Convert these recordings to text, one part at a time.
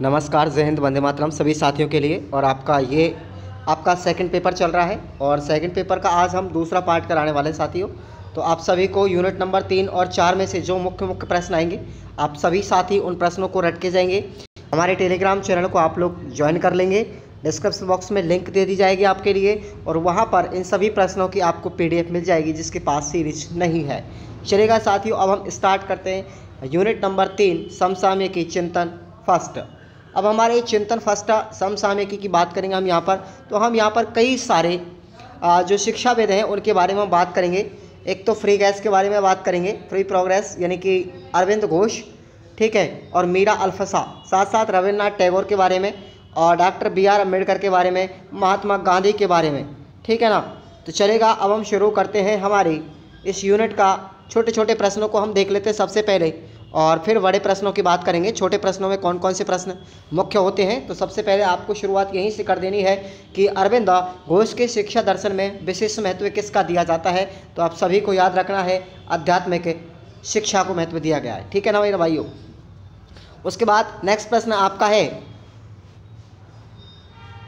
नमस्कार, जय हिंद, वंदे मातरम सभी साथियों के लिए। और आपका सेकंड पेपर चल रहा है और सेकंड पेपर का आज हम दूसरा पार्ट कराने वाले हैं साथियों। तो आप सभी को यूनिट नंबर 3 और 4 में से जो मुख्य प्रश्न आएंगे, आप सभी साथी उन प्रश्नों को रट के जाएंगे। हमारे टेलीग्राम चैनल को आप लोग ज्वाइन कर लेंगे। डिस्क्रिप्शन बॉक्स में लिंक दे दी जाएगी आपके लिए और वहाँ पर इन सभी प्रश्नों की आपको PDF मिल जाएगी जिसके पास सीरीज नहीं है। चलेगा साथियों, अब हम स्टार्ट करते हैं यूनिट नंबर 3 समसामयिकी चिंतन फर्स्ट। अब हमारे चिंतन फर्स्ट समसामयिकी की बात करेंगे हम यहाँ पर। तो हम यहाँ पर कई सारे जो शिक्षाविद हैं उनके बारे में हम बात करेंगे। एक तो फ्री गैस के बारे में बात करेंगे, फ्री प्रोग्रेस यानी कि अरविंद घोष, ठीक है, और मीरा अल्फसा, साथ साथ रविन्द्रनाथ टैगोर के बारे में और डॉक्टर BR अम्बेडकर के बारे में, महात्मा गांधी के बारे में, ठीक है ना। तो चलेगा, अब हम शुरू करते हैं हमारी इस यूनिट का। छोटे छोटे प्रश्नों को हम देख लेते हैं सबसे पहले और फिर बड़े प्रश्नों की बात करेंगे। छोटे प्रश्नों में कौन कौन से प्रश्न मुख्य होते हैं, तो सबसे पहले आपको शुरुआत यहीं से कर देनी है कि अरविंद घोष के शिक्षा दर्शन में विशेष महत्व किसका दिया जाता है। तो आप सभी को याद रखना है, आध्यात्मिक शिक्षा को महत्व दिया गया है, ठीक है ना मेरे भाइयों। उसके बाद नेक्स्ट प्रश्न आपका है,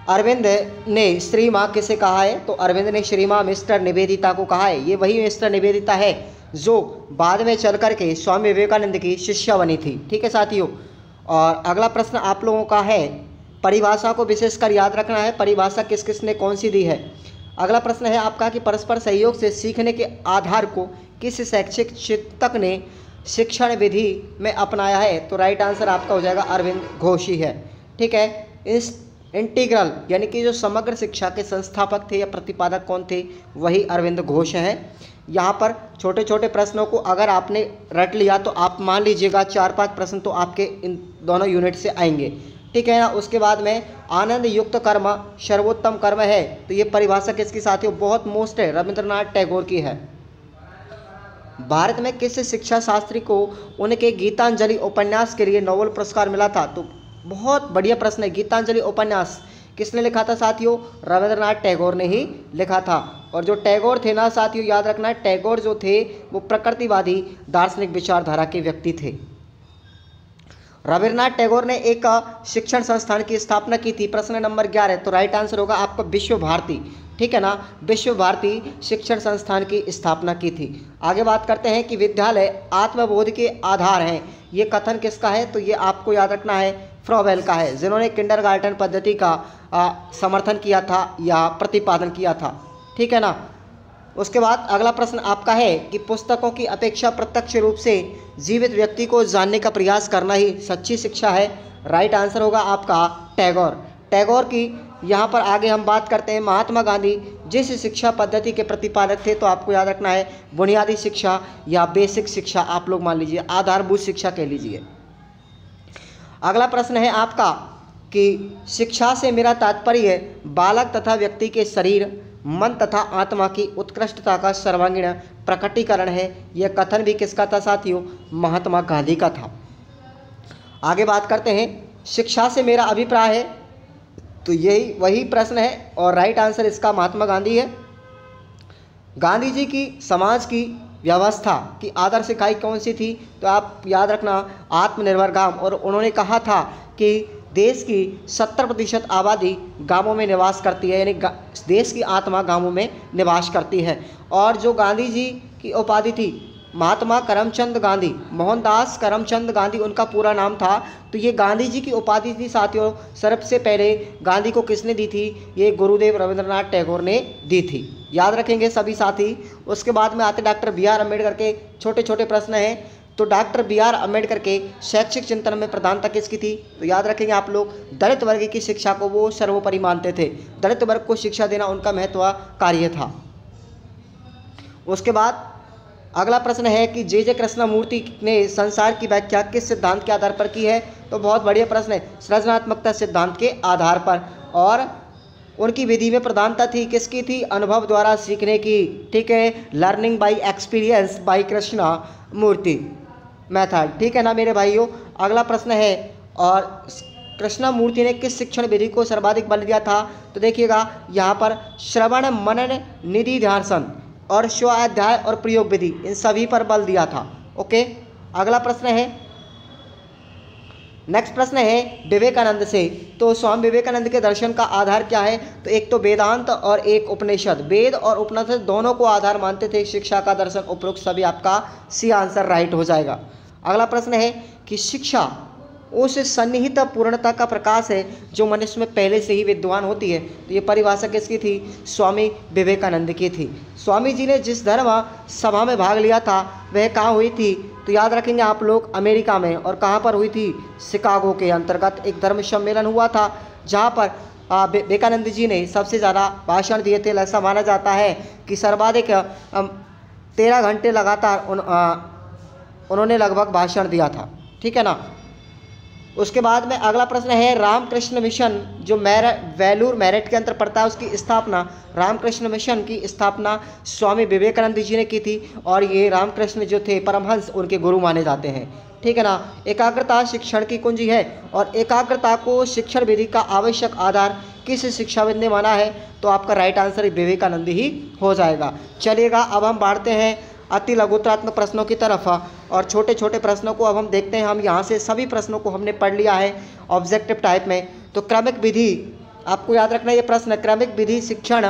अरविंद ने श्री माँ किसे कहा है। तो अरविंद ने श्री माँ मिस्टर निवेदिता को कहा है। ये वही मिस्टर निवेदिता है जो बाद में चल कर के स्वामी विवेकानंद की शिष्या बनी थी, ठीक है साथियों। और अगला प्रश्न आप लोगों का है, परिभाषा को विशेषकर याद रखना है, परिभाषा किस किस ने कौन सी दी है। अगला प्रश्न है आपका कि परस्पर सहयोग से सीखने के आधार को किस शैक्षिक चिंतक ने शिक्षण विधि में अपनाया है। तो राइट आंसर आपका हो जाएगा अरविंद घोष ही है, ठीक है। इस इंटीग्रल यानी कि जो समग्र शिक्षा के संस्थापक थे या प्रतिपादक कौन थे, वही अरविंद घोष हैं। यहाँ पर छोटे छोटे प्रश्नों को अगर आपने रट लिया तो आप मान लीजिएगा 4-5 प्रश्न तो आपके इन दोनों यूनिट से आएंगे, ठीक है ना। उसके बाद में आनंद युक्त कर्म सर्वोत्तम कर्म है। तो ये परिभाषा किसकी साथियों, बहुत मोस्ट है, रविंद्रनाथ टैगोर की है। भारत में किस शिक्षा शास्त्री को उनके गीतांजलि उपन्यास के लिए नोबेल पुरस्कार मिला था। तो बहुत बढ़िया प्रश्न है, गीतांजलि उपन्यास किसने लिखा था साथियों, रविंद्रनाथ टैगोर ने ही लिखा था। और जो टैगोर थे ना साथियों, याद रखना, टैगोर जो थे वो प्रकृतिवादी दार्शनिक विचारधारा के व्यक्ति थे। रविन्द्रनाथ टैगोर ने एक शिक्षण संस्थान की स्थापना की थी। प्रश्न नंबर 11, तो राइट आंसर होगा आपका विश्व भारती, ठीक है ना। विश्व भारती शिक्षण संस्थान की स्थापना की थी। आगे बात करते हैं कि विद्यालय आत्मबोध के आधार हैं। ये कथन किसका है, तो ये आपको याद रखना है फ्रॉवेल का है, जिन्होंने किंडरगार्टन पद्धति का समर्थन किया था या प्रतिपादन किया था, ठीक है ना। उसके बाद अगला प्रश्न आपका है कि पुस्तकों की अपेक्षा प्रत्यक्ष रूप से जीवित व्यक्ति को जानने का प्रयास करना ही सच्ची शिक्षा है। राइट आंसर होगा आपका टैगोर। टैगोर की यहाँ पर आगे हम बात करते हैं। महात्मा गांधी जिस शिक्षा पद्धति के प्रतिपादक थे, तो आपको याद रखना है बुनियादी शिक्षा या बेसिक शिक्षा, आप लोग मान लीजिए आधारभूत शिक्षा कह लीजिए। अगला प्रश्न है आपका कि शिक्षा से मेरा तात्पर्य बालक तथा व्यक्ति के शरीर, मन तथा आत्मा की उत्कृष्टता का सर्वांगीण प्रकटीकरण है। यह कथन भी किसका था साथियों, महात्मा गांधी का था। आगे बात करते हैं, शिक्षा से मेरा अभिप्राय है। तो यही वही प्रश्न है और राइट आंसर इसका महात्मा गांधी है। गांधी जी की समाज की व्यवस्था की आदर्श इकाई कौन सी थी, तो आप याद रखना आत्मनिर्भर गांव। और उन्होंने कहा था कि देश की 70% आबादी गांवों में निवास करती है, यानी देश की आत्मा गांवों में निवास करती है। और जो गांधी जी की उपाधि थी महात्मा करमचंद गांधी, मोहनदास करमचंद गांधी उनका पूरा नाम था। तो ये गांधी जी की उपाधि थी साथियों। सबसे पहले गांधी को किसने दी थी, ये गुरुदेव रविंद्रनाथ टैगोर ने दी थी, याद रखेंगे सभी साथी। उसके बाद में आते डॉक्टर BR अम्बेडकर के छोटे छोटे प्रश्न हैं। तो डॉक्टर BR अम्बेडकर के शैक्षिक चिंतन में प्रधानता किसकी थी, तो याद रखेंगे आप लोग दलित वर्ग की शिक्षा को वो सर्वोपरि मानते थे। दलित वर्ग को शिक्षा देना उनका महत्वाकांक्षी था। उसके बाद अगला प्रश्न है कि जे कृष्णमूर्ति ने संसार की व्याख्या किस सिद्धांत के आधार पर की है। तो बहुत बढ़िया प्रश्न है, सृजनात्मकता सिद्धांत के आधार पर। और उनकी विधि में प्रधानता थी किसकी थी, अनुभव द्वारा सीखने की, ठीक है, learning by experience by Krishnamurti method, ठीक है ना मेरे भाइयों। अगला प्रश्न है, और कृष्णमूर्ति ने किस शिक्षण विधि को सर्वाधिक बल दिया था। तो देखिएगा यहाँ पर श्रवण मनन निधि ध्यान और स्वाध्याय और प्रयोग विधि, इन सभी पर बल दिया था। ओके, अगला प्रश्न है नेक्स्ट प्रश्न है विवेकानंद से, तो स्वामी विवेकानंद के दर्शन का आधार क्या है? तो एक तो वेदांत और एक उपनिषद। वेद और उपनिषद दोनों को आधार मानते थे शिक्षा का दर्शन। उपरोक्त सभी आपका सी आंसर राइट हो जाएगा। अगला प्रश्न है कि शिक्षा उस सन्निहित पूर्णता का प्रकाश है जो मनुष्य में पहले से ही विद्वान होती है। तो ये परिभाषा किसकी थी? स्वामी विवेकानंद की थी। स्वामी जी ने जिस धर्म सभा में भाग लिया था वह कहाँ हुई थी? तो याद रखेंगे आप लोग, अमेरिका में। और कहाँ पर हुई थी? शिकागो के अंतर्गत एक धर्म सम्मेलन हुआ था जहाँ पर विवेकानंद जी ने सबसे ज़्यादा भाषण दिए थे। ऐसा माना जाता है कि सर्वाधिक 13 घंटे लगातार उन्होंने लगभग भाषण दिया था। ठीक है ना। उसके बाद में अगला प्रश्न है रामकृष्ण मिशन, जो वेलूर मेरठ के अंतर पड़ता है, उसकी स्थापना, रामकृष्ण मिशन की स्थापना स्वामी विवेकानंद जी ने की थी। और ये रामकृष्ण जो थे परमहंस, उनके गुरु माने जाते हैं। ठीक है ना। एकाग्रता शिक्षण की कुंजी है और एकाग्रता को शिक्षण विधि का आवश्यक आधार किस शिक्षाविद ने माना है? तो आपका राइट आंसर विवेकानंद ही हो जाएगा। चलिएगा, अब हम बढ़ते हैं अति लघुत्रात्मक प्रश्नों की तरफ और छोटे छोटे प्रश्नों को अब हम देखते हैं। हम यहाँ से सभी प्रश्नों को हमने पढ़ लिया है ऑब्जेक्टिव टाइप में। तो क्रमिक विधि, आपको याद रखना ये प्रश्न, क्रमिक विधि शिक्षण,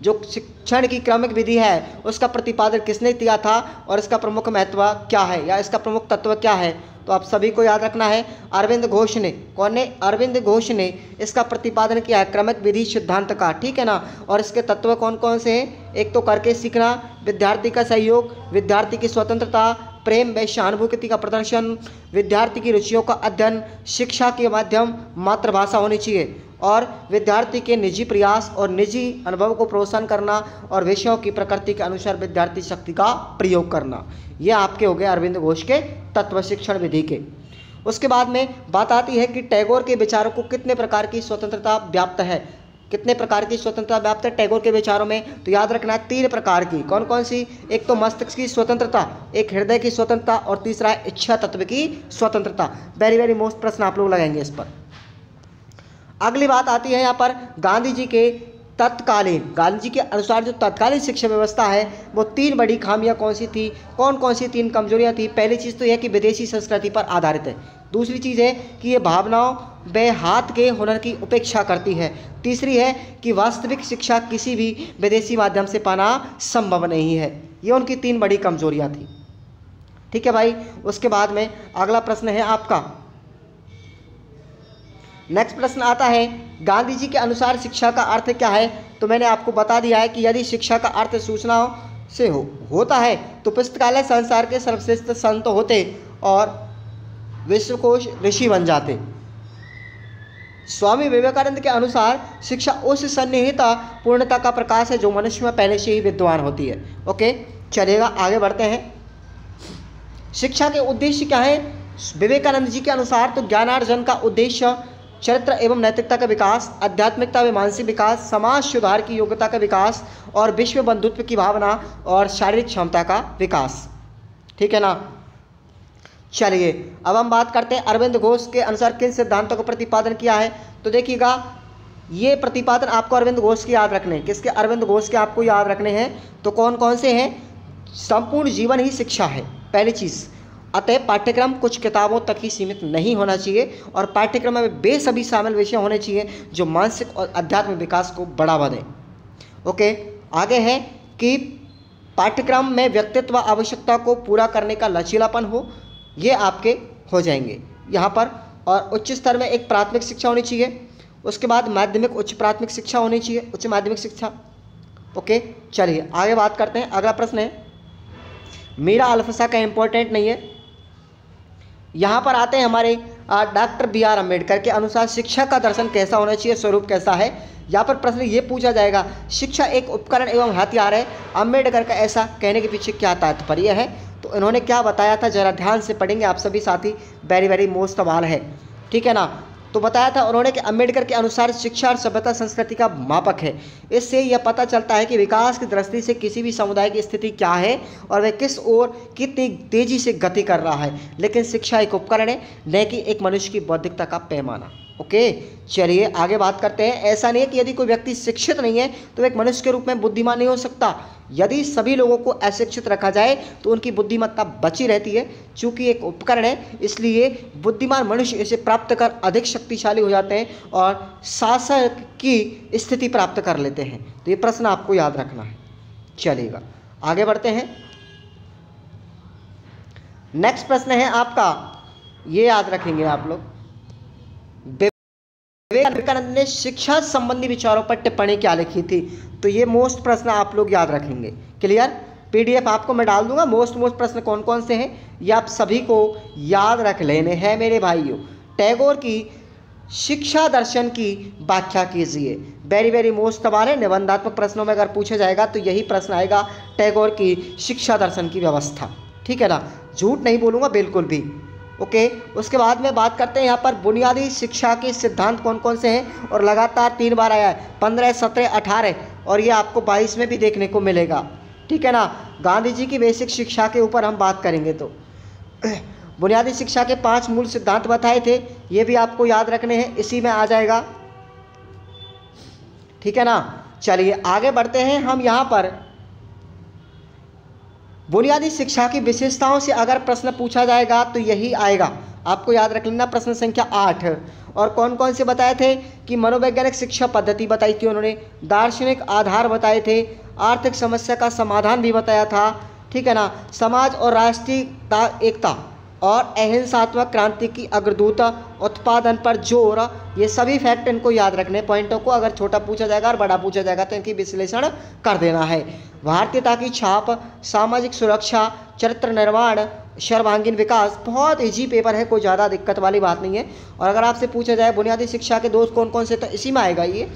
जो शिक्षण की क्रमिक विधि है उसका प्रतिपादन किसने किया था और इसका प्रमुख महत्व क्या है या इसका प्रमुख तत्व क्या है? तो आप सभी को याद रखना है अरविंद घोष ने। कौन ने? अरविंद घोष ने इसका प्रतिपादन किया है, क्रमिक विधि सिद्धांत का। ठीक है ना। और इसके तत्व कौन कौन से हैं? एक तो करके सीखना, विद्यार्थी का सहयोग, विद्यार्थी की स्वतंत्रता, प्रेम व सहानुभूति का प्रदर्शन, विद्यार्थी की रुचियों का अध्ययन, शिक्षा के माध्यम मातृभाषा होनी चाहिए, और विद्यार्थी के निजी प्रयास और निजी अनुभव को प्रोत्साहन करना, और विषयों की प्रकृति के अनुसार विद्यार्थी शक्ति का प्रयोग करना। ये आपके हो गए अरविंद घोष के तत्व शिक्षण विधि के। उसके बाद में बात आती है कि टैगोर के विचारों को कितने प्रकार की स्वतंत्रता व्याप्त है? कितने प्रकार की स्वतंत्रता व्याप्त है टैगोर के विचारों में? तो याद रखना 3 प्रकार की। कौन कौन सी? एक तो मस्तिष्क की स्वतंत्रता, एक हृदय की स्वतंत्रता, और तीसरा है इच्छा तत्व की स्वतंत्रता। वेरी वेरी मोस्ट प्रश्न आप लोग लगाएंगे इस पर। अगली बात आती है यहाँ पर गांधी जी के अनुसार जो तत्कालीन शिक्षा व्यवस्था है वो 3 बड़ी खामियां कौन सी थी? कौन कौन सी 3 कमजोरियां थी? पहली चीज़ तो यह कि विदेशी संस्कृति पर आधारित है। दूसरी चीज़ है कि ये भावनाओं व हाथ के हुनर की उपेक्षा करती है। तीसरी है कि वास्तविक शिक्षा किसी भी विदेशी माध्यम से पाना संभव नहीं है। ये उनकी 3 बड़ी कमजोरियाँ थी। ठीक है भाई। उसके बाद में अगला प्रश्न है आपका, नेक्स्ट प्रश्न आता है गांधी जी के अनुसार शिक्षा का अर्थ क्या है? तो मैंने आपको बता दिया है कि यदि शिक्षा का अर्थ सूचनाओं से होता है तो पुस्तकालय संसार के सर्वश्रेष्ठ संत होते और विश्वकोश ऋषि बन जाते। स्वामी विवेकानंद के अनुसार शिक्षा उस सन्निहित पूर्णता का प्रकाश है जो मनुष्य में पहले से ही विद्वान होती है। ओके, चलिएगा आगे बढ़ते हैं। शिक्षा के उद्देश्य क्या है विवेकानंद जी के अनुसार? तो ज्ञानार्जन का उद्देश्य चरित्र एवं नैतिकता का विकास, आध्यात्मिकता व मानसिक विकास, समाज सुधार की योग्यता का विकास, और विश्व बंधुत्व की भावना और शारीरिक क्षमता का विकास। ठीक है ना। चलिए अब हम बात करते हैं अरविंद घोष के अनुसार किन सिद्धांतों का प्रतिपादन किया है। तो देखिएगा, ये प्रतिपादन आपको अरविंद घोष के याद रखने हैं। किसके? अरविंद घोष के आपको याद रखने हैं। तो कौन कौन से हैं? संपूर्ण जीवन ही शिक्षा है, पहली चीज़। अतः पाठ्यक्रम कुछ किताबों तक ही सीमित नहीं होना चाहिए और पाठ्यक्रम में वे सभी शामिल विषय होने चाहिए जो मानसिक और आध्यात्मिक विकास को बढ़ावा दें। ओके, आगे है कि पाठ्यक्रम में व्यक्तित्व आवश्यकता को पूरा करने का लचीलापन हो, ये आपके हो जाएंगे यहाँ पर। और उच्च स्तर में एक प्राथमिक शिक्षा होनी चाहिए, उसके बाद माध्यमिक उच्च प्राथमिक शिक्षा होनी चाहिए, उच्च माध्यमिक शिक्षा। ओके, चलिए आगे बात करते हैं। अगला प्रश्न है, मीरा अल्फसा का इम्पोर्टेंट नहीं है। यहाँ पर आते हैं हमारे डॉक्टर BR अम्बेडकर के अनुसार शिक्षा का दर्शन कैसा होना चाहिए, स्वरूप कैसा है। यहाँ पर प्रश्न ये पूछा जाएगा, शिक्षा एक उपकरण एवं हथियार है, अम्बेडकर का ऐसा कहने के पीछे क्या तात्पर्य है? तो इन्होंने क्या बताया था, जरा ध्यान से पढ़ेंगे आप सभी साथी। वेरी वेरी मोस्ट सवाल है। ठीक है ना। तो बताया था उन्होंने कि अम्बेडकर के अनुसार शिक्षा और सभ्यता संस्कृति का मापक है। इससे यह पता चलता है कि विकास की दृष्टि से किसी भी समुदाय की स्थिति क्या है और वह किस ओर कितनी तेजी से गति कर रहा है। लेकिन शिक्षा एक उपकरण है, न कि एक मनुष्य की बौद्धिकता का पैमाना। ओके, चलिए आगे बात करते हैं। ऐसा नहीं है कि यदि कोई व्यक्ति शिक्षित नहीं है तो एक मनुष्य के रूप में बुद्धिमान नहीं हो सकता। यदि सभी लोगों को अशिक्षित रखा जाए तो उनकी बुद्धिमत्ता बची रहती है। चूंकि एक उपकरण है इसलिए बुद्धिमान मनुष्य इसे प्राप्त कर अधिक शक्तिशाली हो जाते हैं और शासक की स्थिति प्राप्त कर लेते हैं। तो ये प्रश्न आपको याद रखना है। चलिएगा आगे बढ़ते हैं। नेक्स्ट प्रश्न है आपका, ये याद रखेंगे आप लोग, विवेकानंद ने शिक्षा संबंधी विचारों पर टिप्पणी क्या लिखी थी। तो ये मोस्ट प्रश्न आप लोग याद रखेंगे। क्लियर, पीडीएफ आपको मैं डाल दूंगा। मोस्ट प्रश्न कौन कौन से हैं ये आप सभी को याद रख लेने हैं मेरे भाइयों। टैगोर की शिक्षा दर्शन की व्याख्या कीजिए। वेरी वेरी मोस्ट सवाल है। निबंधात्मक प्रश्नों में अगर पूछा जाएगा तो यही प्रश्न आएगा, टैगोर की शिक्षा दर्शन की व्यवस्था। ठीक है ना, झूठ नहीं बोलूँगा बिल्कुल भी। ओके, उसके बाद में बात करते हैं यहाँ पर बुनियादी शिक्षा के सिद्धांत कौन कौन से हैं और लगातार 3 बार आया है, 15, 17, 18 और ये आपको 22 में भी देखने को मिलेगा। ठीक है ना, गांधी जी की बेसिक शिक्षा के ऊपर हम बात करेंगे। तो बुनियादी शिक्षा के 5 मूल सिद्धांत बताए थे, ये भी आपको याद रखने हैं, इसी में आ जाएगा। ठीक है ना, चलिए आगे बढ़ते हैं हम। यहाँ पर बुनियादी शिक्षा की विशेषताओं से अगर प्रश्न पूछा जाएगा तो यही आएगा, आपको याद रख लेना। प्रश्न संख्या 8 और कौन कौन से बताए थे कि मनोवैज्ञानिक शिक्षा पद्धति बताई थी उन्होंने, दार्शनिक आधार बताए थे, आर्थिक समस्या का समाधान भी बताया था। ठीक है ना, समाज और राष्ट्रीय एकता और अहिंसात्मक क्रांति की अग्रदूत, उत्पादन पर जोर, ये सभी फैक्ट इनको याद रखने पॉइंटों को। अगर छोटा पूछा जाएगा और बड़ा पूछा जाएगा तो इनकी विश्लेषण कर देना है। भारतीयता की छाप, सामाजिक सुरक्षा, चरित्र निर्माण, सर्वांगीण विकास, बहुत इजी पेपर है, कोई ज़्यादा दिक्कत वाली बात नहीं है। और अगर आपसे पूछा जाए बुनियादी शिक्षा के दोष कौन कौन से, तो इसी में आएगा ये।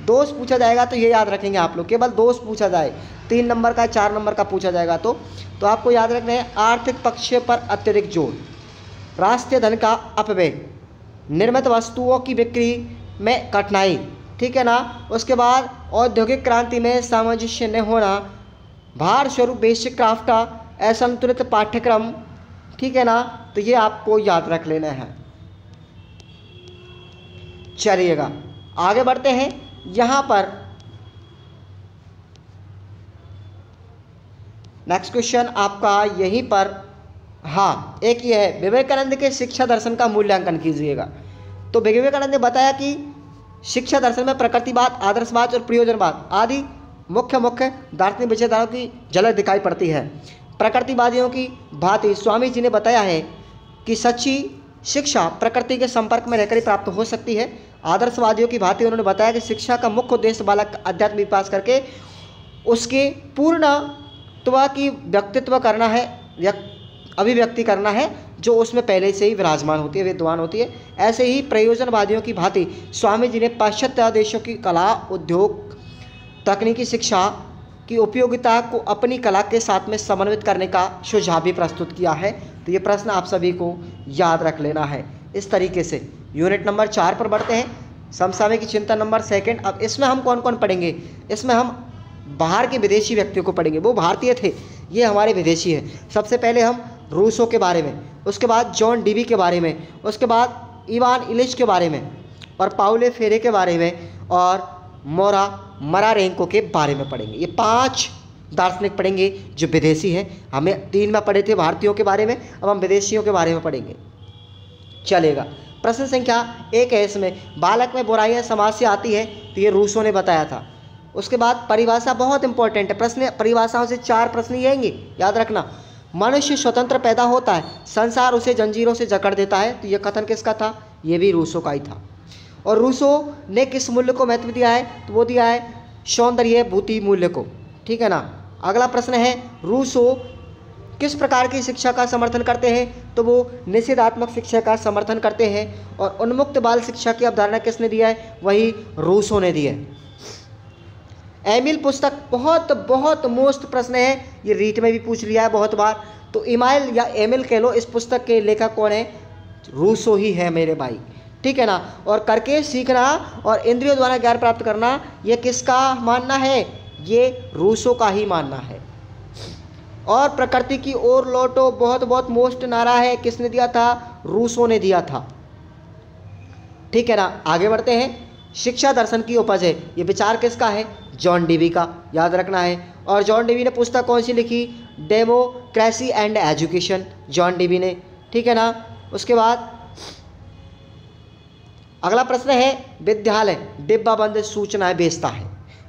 दोष पूछा जाएगा तो ये याद रखेंगे आप लोग, केवल दोष पूछा जाए 3 नंबर का 4 नंबर का पूछा जाएगा तो आपको याद रखना है आर्थिक पक्ष पर अत्यधिक जोर, राष्ट्रीय धन का अपव्यय, निर्मित वस्तुओं की बिक्री में कठिनाई। ठीक है ना, उसके बाद औद्योगिक क्रांति में सामंजस्य न होना, भार स्वरूप बेसिक क्राफ्ट, असंतुलित पाठ्यक्रम। ठीक है ना, तो ये आपको याद रख लेना है। चलिएगा आगे बढ़ते हैं। यहाँ पर नेक्स्ट क्वेश्चन आपका यहीं पर, हाँ एक ये है, विवेकानंद के शिक्षा दर्शन का मूल्यांकन कीजिएगा। तो विवेकानंद ने बताया कि शिक्षा दर्शन में प्रकृतिवाद, आदर्शवाद और प्रयोजनवाद आदि मुख्य दार्शनिक विचारधाराओं की झलक दिखाई पड़ती है। प्रकृतिवादियों की भांति स्वामी जी ने बताया है कि सच्ची शिक्षा प्रकृति के संपर्क में रहकर ही प्राप्त हो सकती है। आदर्शवादियों की भांति उन्होंने बताया कि शिक्षा का मुख्य उद्देश्य बालक का आध्यात्मिक विकास करके उसके पूर्णत्व की व्यक्तित्व करना है, अभिव्यक्ति करना है, जो उसमें पहले से ही विराजमान होती है, विद्वान होती है। ऐसे ही प्रयोजनवादियों की भांति स्वामी जी ने पाश्चात्य देशों की कला, उद्योग, तकनीकी शिक्षा की उपयोगिता को अपनी कला के साथ में समन्वित करने का सुझाव भी प्रस्तुत किया है। तो ये प्रश्न आप सभी को याद रख लेना है। इस तरीके से यूनिट नंबर 4 पर बढ़ते हैं, समसामयिक चिंतन नंबर 2। अब इसमें हम कौन कौन पढ़ेंगे, इसमें हम बाहर के विदेशी व्यक्तियों को पढ़ेंगे, वो भारतीय थे, ये हमारे विदेशी हैं। सबसे पहले हम रूसो के बारे में, उसके बाद जॉन डीवी के बारे में, उसके बाद इवान इलिच के बारे में और पाउले फेरे के बारे में और मरारेंको के बारे में पढ़ेंगे। ये 5 दार्शनिक पढ़ेंगे जो विदेशी हैं। हमें 3 में पढ़े थे भारतीयों के बारे में, अब हम विदेशियों के बारे में पढ़ेंगे। चलेगा, प्रश्न संख्या 1 है इसमें, बालक में बुराइयां समाज से आती है, तो ये रूसो ने बताया था। उसके बाद परिभाषा बहुत इंपॉर्टेंट है, प्रश्न परिभाषाओं से 4 प्रश्न ही आएंगे, याद रखना। मनुष्य स्वतंत्र पैदा होता है, संसार उसे जंजीरों से जकड़ देता है, तो यह कथन किसका था, ये भी रूसो का ही था। और रूसो ने किस मूल्य को महत्व दिया है, तो वो दिया है सौंदर्य भूति मूल्य को। ठीक है ना। अगला प्रश्न है, रूसो किस प्रकार की शिक्षा का समर्थन करते हैं, तो वो निषेधात्मक शिक्षा का समर्थन करते हैं। और उन्मुक्त बाल शिक्षा की अवधारणा किसने दिया है, वही रूसो ने दी है। एमिल पुस्तक बहुत मोस्ट प्रश्न है, ये रीट में भी पूछ लिया है बहुत बार। तो इमाइल या एमिल कह लो, इस पुस्तक के लेखक कौन है, रूसो ही है मेरे भाई। ठीक है ना। और करके सीखना और इंद्रियों द्वारा ज्ञान प्राप्त करना, ये किसका मानना है, ये रूसो का ही मानना है। और प्रकृति की ओर लौटो, बहुत मोस्ट नारा है, किसने दिया था, रूसो ने दिया था। ठीक है ना। आगे बढ़ते हैं। शिक्षा दर्शन की उपज है, ये विचार किसका है? जॉन डीवी का, याद रखना है। और जॉन डीवी ने पुस्तक कौन सी लिखी? Democracy and education, John Dewey ने, ठीक है ना। उसके बाद अगला प्रश्न है, विद्यालय डिब्बाबंद सूचनाएं भेजता है,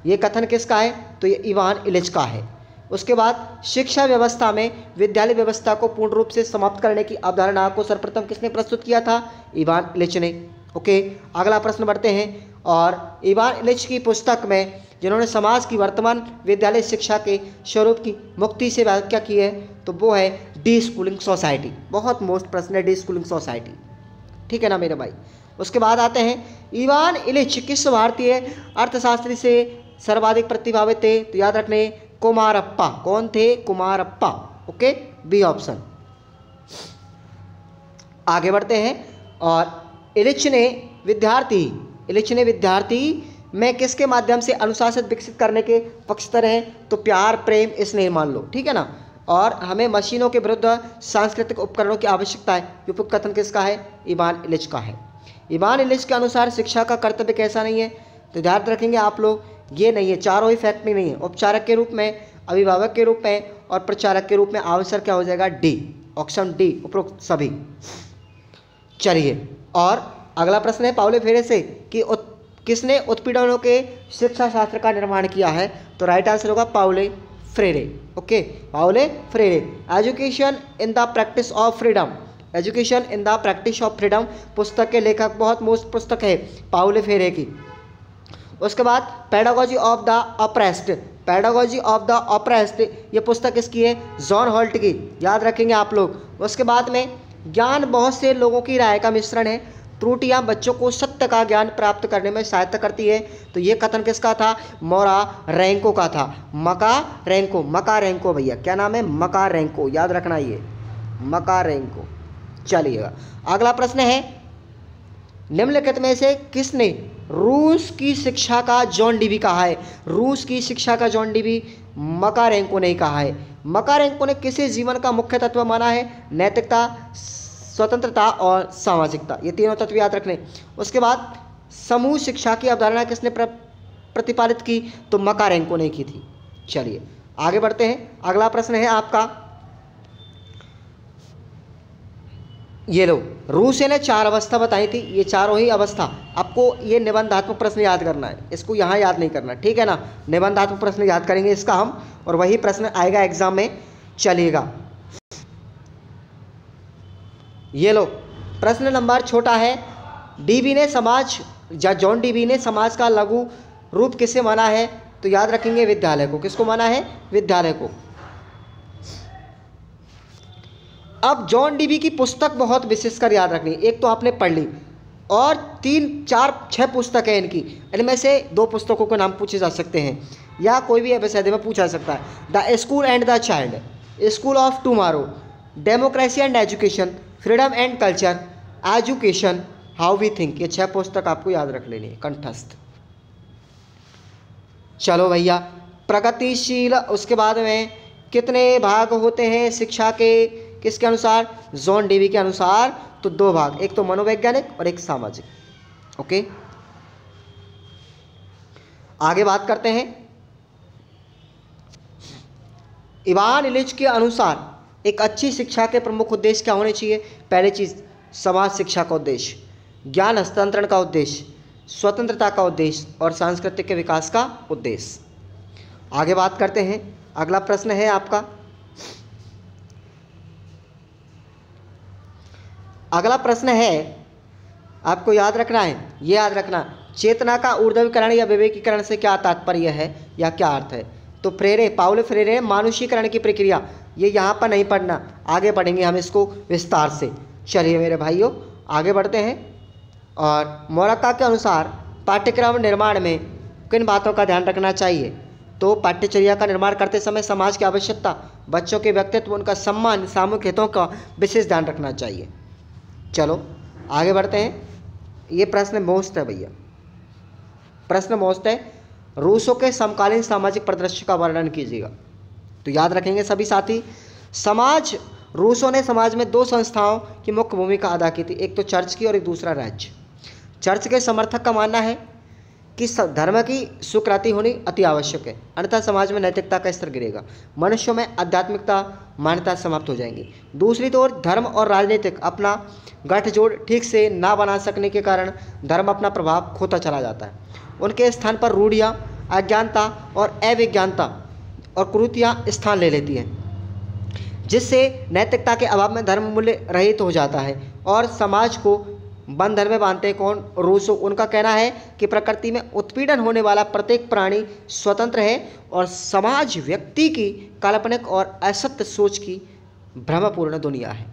ये कथन किसका है? तो ये इवान इलिच का है। उसके बाद शिक्षा व्यवस्था में विद्यालय व्यवस्था को पूर्ण रूप से समाप्त करने की अवधारणा को सर्वप्रथम किसने प्रस्तुत किया था? इवान इलिच ने। ओके, अगला प्रश्न बढ़ते हैं। और इवान इलिच की पुस्तक में जिन्होंने समाज की वर्तमान विद्यालय शिक्षा के स्वरूप की मुक्ति से व्याख्या की है, तो वो है डी स्कूलिंग सोसाइटी। बहुत मोस्ट प्रश्न है डी स्कूलिंग सोसाइटी, ठीक है ना मेरे भाई। उसके बाद आते हैं, इवान इलिच किस भारतीय अर्थशास्त्री से सर्वाधिक प्रभावित थे? तो याद रखने, कुमारप्पा। कौन थे? कुमारप्पा। Okay, B option. आगे बढ़ते हैं। और इलिच ने विद्यार्थी में किसके माध्यम से अनुशासन विकसित करने के पक्षधर हैं? तो प्यार, प्रेम, स्नेह मान लो, ठीक है ना। और हमें मशीनों के विरुद्ध सांस्कृतिक उपकरणों की आवश्यकता है, ये कथन किसका है? इवान इलिच का है। इवान इलिच के अनुसार शिक्षा का कर्तव्य कैसा नहीं है? तो ध्यान रखेंगे आप लोग, ये नहीं है, चारों ही फैक्ट नहीं है। उपचारक के रूप में, अभिभावक के रूप में और प्रचारक के रूप में आंसर क्या हो जाएगा? डी, ऑप्शन डी, उपरोक्त सभी। चलिए, और अगला प्रश्न है, पाउलो फ्रेरे से कि किसने उत्पीड़नों के शिक्षा शास्त्र का निर्माण किया है? तो राइट आंसर होगा पाउलो फ्रेरे। ओके, Paulo Freire. Education in the practice of freedom, education in the practice of freedom पुस्तक के लेखक, बहुत मोस्ट पुस्तक है पाउलो फ्रेरे की। उसके बाद pedagogy of the oppressed, pedagogy of the oppressed, ये पुस्तक किसकी है? जॉन हॉल्ट की, याद रखेंगे आप लोग। उसके बाद में ज्ञान बहुत से लोगों की राय का मिश्रण है, त्रुटियां बच्चों को सत्य का ज्ञान प्राप्त करने में सहायता करती है। तो ये कथन किसका था? मोरारेंको का था। मकारेंको भैया, क्या नाम है? मकारेंको, याद रखना ये मकारेंको। चलिएगा, अगला प्रश्न है, निम्नलिखित में से किसने रूस की शिक्षा का जॉन डीवी कहा है? रूस की शिक्षा का जॉन डीवी मकारेंको ने कहा है। मकारेंको ने किसे जीवन का मुख्य तत्व माना है? नैतिकता, स्वतंत्रता और सामाजिकता, ये तीनों तत्व याद रखने। उसके बाद समूह शिक्षा की अवधारणा किसने प्रतिपादित की? तो मकारेंको ने की थी। चलिए आगे बढ़ते हैं। अगला प्रश्न है आपका, ये लो, रूस ने 4 अवस्था बताई थी, ये चारों ही अवस्था आपको, ये निबंधात्मक प्रश्न याद करना है, इसको यहाँ याद नहीं करना, ठीक है ना। निबंधात्मक प्रश्न याद करेंगे इसका हम, और वही प्रश्न आएगा एग्जाम में। चलिएगा, ये लो, प्रश्न नंबर छोटा है, डीवी ने समाज या जॉन डीवी ने समाज का लघु रूप किसे माना है? तो याद रखेंगे विद्यालय को। किसको माना है? विद्यालय को। अब जॉन डीवी की पुस्तक बहुत विशेषकर याद रखनी, एक तो आपने पढ़ ली, और 3, 4, 6 पुस्तक है इनकी, इनमें से 2 पुस्तकों के नाम पूछे जा सकते हैं, या कोई भी विषय में पूछा जा सकता है। The school and the child, school of tomorrow, democracy and education, freedom and culture, education, how we think, ये 6 पुस्तक आपको याद रख लेनी है कंठस्थ। चलो भैया, प्रगतिशील, उसके बाद में कितने भाग होते हैं शिक्षा के? किसके अनुसार? जॉन डीवी के अनुसार तो 2 भाग, एक तो मनोवैज्ञानिक और एक सामाजिक। ओके, आगे बात करते हैं। इवान इलिच के अनुसार एक अच्छी शिक्षा के प्रमुख उद्देश्य क्या होने चाहिए? पहली चीज, समाज शिक्षा का उद्देश्य, ज्ञान हस्तांतरण का उद्देश्य, स्वतंत्रता का उद्देश्य और सांस्कृतिक के विकास का उद्देश्य। आगे बात करते हैं। अगला प्रश्न है आपका, अगला प्रश्न है आपको याद रखना है, ये याद रखना, चेतना का ऊर्ध्वीकरण या विवेकीकरण से क्या तात्पर्य है या क्या अर्थ है? तो फ्रेरे, पाउलो फ्रेरे, मानुषीकरण की प्रक्रिया, ये यहाँ पर नहीं पढ़ना, आगे पढ़ेंगे हम इसको विस्तार से। चलिए मेरे भाइयों, आगे बढ़ते हैं। और मोरक्का के अनुसार पाठ्यक्रम निर्माण में किन बातों का ध्यान रखना चाहिए? तो पाठ्यचर्या का निर्माण करते समय समाज की आवश्यकता, बच्चों के व्यक्तित्व, उनका सम्मान, सामूहिक हितों का विशेष ध्यान रखना चाहिए। चलो आगे बढ़ते हैं। ये प्रश्न मोस्ट है भैया, प्रश्न मोस्ट है, रूसों के समकालीन सामाजिक परिदृश्य का वर्णन कीजिएगा। तो याद रखेंगे सभी साथी, रूसों ने समाज में 2 संस्थाओं की मुख्य भूमिका अदा की थी, एक तो चर्च की और एक दूसरा राज्य। चर्च के समर्थक का मानना है कि धर्म की स्वीकृति होनी अति आवश्यक है, अन्यथा समाज में नैतिकता का स्तर गिरेगा, मनुष्यों में आध्यात्मिकता मान्यता समाप्त हो जाएंगी। दूसरी ओर धर्म और राजनीतिक अपना गठजोड़ ठीक से ना बना सकने के कारण धर्म अपना प्रभाव खोता चला जाता है। उनके स्थान पर रूढ़ियाँ, अज्ञानता और अविज्ञानता और कुरीतियाँ स्थान ले लेती हैं, जिससे नैतिकता के अभाव में धर्म मूल्य रहित हो जाता है और समाज को बंधन में बांधते हैं। कौन? रूसो। उनका कहना है कि प्रकृति में उत्पीड़न होने वाला प्रत्येक प्राणी स्वतंत्र है और समाज व्यक्ति की काल्पनिक और असत्य सोच की भ्रमपूर्ण दुनिया है।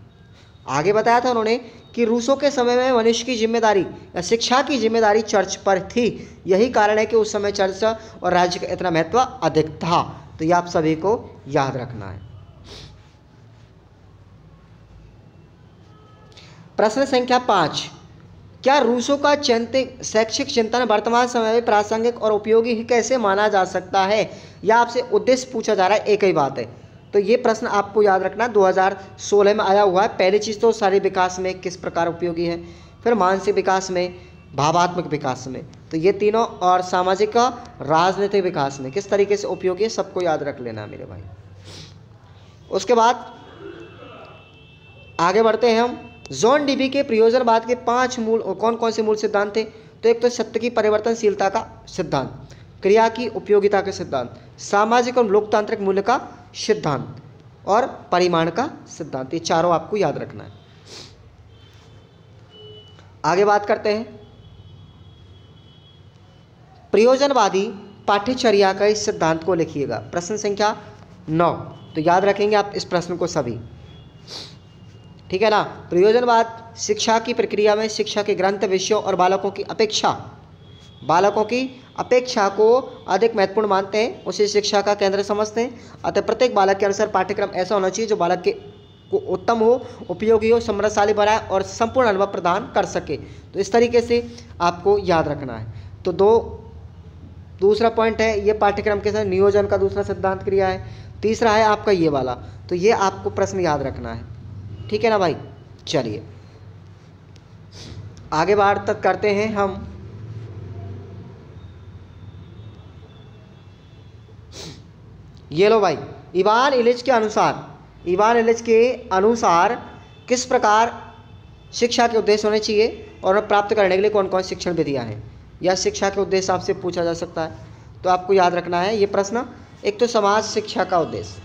आगे बताया था उन्होंने कि रूसो के समय में मनुष्य की जिम्मेदारी या शिक्षा की जिम्मेदारी चर्च पर थी। यही कारण है कि उस समय चर्च और राज्य का इतना महत्व अधिक था। तो ये आप सभी को याद रखना है। प्रश्न संख्या 5, क्या रूसो का शैक्षिक चिंतन वर्तमान समय में प्रासंगिक और उपयोगी कैसे माना जा सकता है? यह आपसे उद्देश्य पूछा जा रहा है, एक ही बात है। तो ये प्रश्न आपको याद रखना 2016 में आया हुआ है। पहली चीज़ तो शारीरिक विकास में किस प्रकार उपयोगी है, फिर मानसिक विकास में, भावात्मक विकास में, तो ये तीनों, और सामाजिक का राजनीतिक विकास में किस तरीके से उपयोगी है, सबको याद रख लेना मेरे भाई। उसके बाद आगे बढ़ते हैं हम। जॉन डीबी के प्रयोजनवाद के 5 मूल कौन कौन से मूल सिद्धांत थे? तो एक तो सत्य की परिवर्तनशीलता का सिद्धांत, क्रिया की उपयोगिता का सिद्धांत, सामाजिक और लोकतांत्रिक मूल्य का सिद्धांत और परिमाण का सिद्धांत। ये चारों आपको याद रखना है। आगे बात करते हैं प्रयोजनवादी पाठ्यचर्या का इस सिद्धांत को लिखिएगा। प्रश्न संख्या 9, तो याद रखेंगे आप इस प्रश्न को सभी, ठीक है ना। प्रयोजनवाद शिक्षा की प्रक्रिया में शिक्षा के ग्रंथ, विषयों और बालकों की अपेक्षा को अधिक महत्वपूर्ण मानते हैं, उसे शिक्षा का केंद्र समझते हैं। अतः प्रत्येक बालक के अनुसार पाठ्यक्रम ऐसा होना चाहिए जो बालक के को उत्तम हो, उपयोगी हो, समृद्धशाली बनाए और संपूर्ण अनुभव प्रदान कर सके। तो इस तरीके से आपको याद रखना है। तो दूसरा पॉइंट है ये पाठ्यक्रम के साथ नियोजन का दूसरा सिद्धांत क्रिया है। तीसरा है आपका ये वाला, तो ये आपको प्रश्न याद रखना है, ठीक है ना भाई। चलिए आगे बात तक करते हैं हम। ये लो भाई, इवान इलिच के अनुसार किस प्रकार शिक्षा के उद्देश्य होने चाहिए और उन्हें प्राप्त करने के लिए कौन कौन शिक्षण विधियां हैं, या शिक्षा के उद्देश्य आपसे पूछा जा सकता है। तो आपको याद रखना है ये प्रश्न। एक तो समाज शिक्षा का उद्देश्य,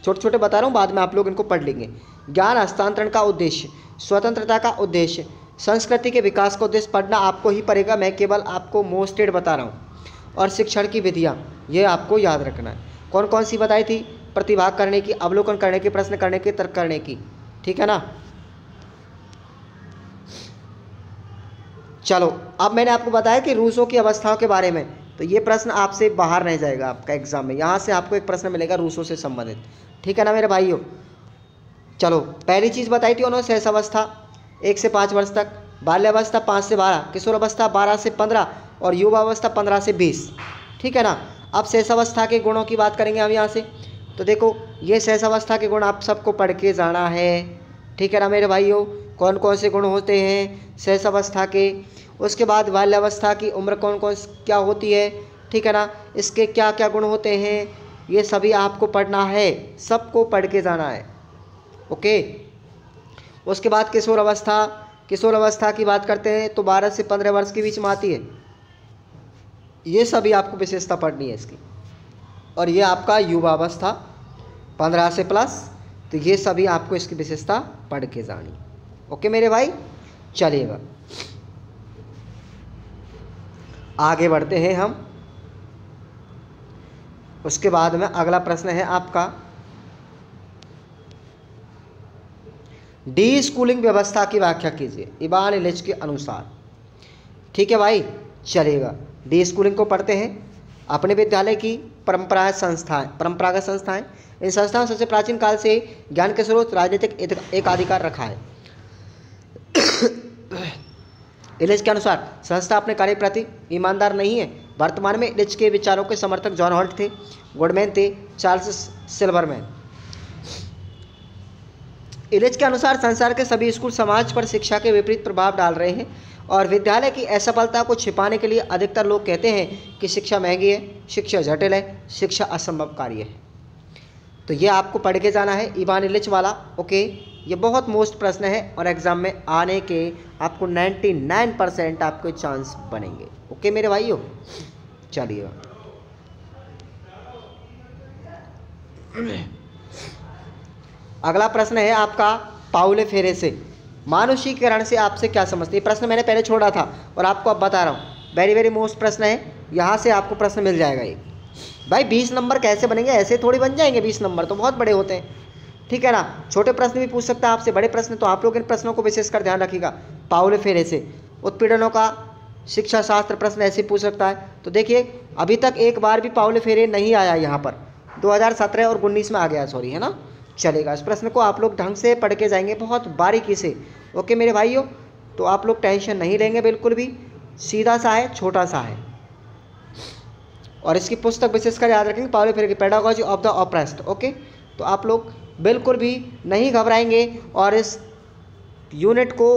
छोटे छोटे बता रहा हूँ, बाद में आप लोग इनको पढ़ लेंगे। ज्ञान हस्तांतरण का उद्देश्य, स्वतंत्रता का उद्देश्य, संस्कृति के विकास का उद्देश्य पढ़ना आपको ही पड़ेगा, मैं केवल आपको मोस्टेड बता रहा हूँ। और शिक्षण की विधियाँ ये आपको याद रखना है। कौन कौन सी बताई थी? प्रतिभाग करने की, अवलोकन करने की, प्रश्न करने की, तर्क करने की, ठीक है ना। चलो अब मैंने आपको बताया कि रूसों की अवस्थाओं के बारे में, तो ये प्रश्न आपसे बाहर नहीं जाएगा आपका एग्जाम में, यहाँ से आपको एक प्रश्न मिलेगा रूसों से संबंधित, ठीक है ना मेरे भाइयों। चलो पहली चीज़ बताई थी उन्होंने शैशवावस्था 1 से 5 वर्ष तक, बाल्यावस्था 5 से 12, किशोरावस्था 12 से 15 और युवावस्था 15 से 20, ठीक है ना। अब शैशवावस्था के गुणों की बात करेंगे हम यहाँ से। तो देखो ये शैशवावस्था के गुण आप सबको पढ़ के जाना है, ठीक है ना मेरे भाइयों। कौन कौन से गुण होते हैं शैशवावस्था के। उसके बाद बाल्यावस्था की उम्र कौन कौन क्या होती है, ठीक है ना, इसके क्या क्या गुण होते हैं, ये सभी आपको पढ़ना है, सबको पढ़ के जाना है, ओके। उसके बाद किशोरावस्था की बात करते हैं तो 12 से 15 वर्ष के बीच में आती है, ये सभी आपको विशेषता पढ़नी है इसकी। और ये आपका युवावस्था 15 से प्लस, तो ये सभी आपको इसकी विशेषता पढ़ के जानी, ओके मेरे भाई। चलिएगा आगे बढ़ते हैं हम। उसके बाद में अगला प्रश्न है आपका डी स्कूलिंग व्यवस्था की व्याख्या कीजिए इवान इलिच के अनुसार, ठीक है भाई। चलेगा डी स्कूलिंग को पढ़ते हैं। अपने विद्यालय की परंपरागत संस्थाएं, इन संस्थाओं सबसे प्राचीन काल से ज्ञान के स्रोत, राजनीतिक एकाधिकार रखा है। इलिच के अनुसार संस्था अपने कार्य प्रति ईमानदार नहीं है। वर्तमान में इलिच के विचारों के समर्थक जॉन हॉल्ट थे, गुडमैन थे, चार्ल्स सिल्वरमैन। इलिच के अनुसार संसार के सभी स्कूल समाज पर शिक्षा के विपरीत प्रभाव डाल रहे हैं और विद्यालय की असफलता को छिपाने के लिए अधिकतर लोग कहते हैं कि शिक्षा महंगी है, शिक्षा जटिल है, शिक्षा असंभव कार्य है। तो ये आपको पढ़ के जाना है इवान इलिच वाला। ओके, ये बहुत मोस्ट प्रश्न है और एग्जाम में आने के आपको 99% आपके चांस बनेंगे। ओके मेरे भाइयों, चलिए अगला प्रश्न है आपका पाउले फेरे से मानुषीकरण से आपसे क्या समझते हैं। प्रश्न मैंने पहले छोड़ा था और आपको अब बता रहा हूँ, वेरी वेरी मोस्ट प्रश्न है, यहाँ से आपको प्रश्न मिल जाएगा। ये भाई 20 नंबर कैसे बनेंगे, ऐसे थोड़ी बन जाएंगे, 20 नंबर तो बहुत बड़े होते हैं, ठीक है ना। छोटे प्रश्न भी पूछ सकता है आपसे, बड़े प्रश्न तो आप लोग इन प्रश्नों को विशेषकर ध्यान रखिएगा। पाउले फेरे से उत्पीड़नों का शिक्षा शास्त्र प्रश्न ऐसे पूछ सकता है। तो देखिए अभी तक एक बार भी पाउले फेरे नहीं आया यहाँ पर, 2017 और 19 में आ गया, सॉरी, है ना। चलेगा, इस प्रश्न को आप लोग ढंग से पढ़ के जाएंगे, बहुत बारीकी से। ओके मेरे भाइयों, तो आप लोग टेंशन नहीं लेंगे बिल्कुल भी, सीधा सा है, छोटा सा है। और इसकी पुस्तक विशेषकर याद रखेंगे, पाउले फेरे की pedagogy of the oppressed. Okay, तो आप लोग बिल्कुल भी नहीं घबराएंगे और इस यूनिट को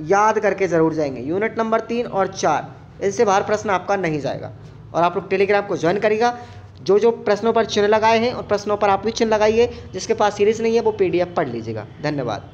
याद करके ज़रूर जाएंगे। यूनिट नंबर 3 और 4 इनसे बाहर प्रश्न आपका नहीं जाएगा। और आप लोग टेलीग्राम को ज्वाइन करिएगा। जो जो प्रश्नों पर चिन्ह लगाए हैं और प्रश्नों पर आप भी चिन्ह लगाइए, जिसके पास सीरीज नहीं है वो PDF पढ़ लीजिएगा। धन्यवाद।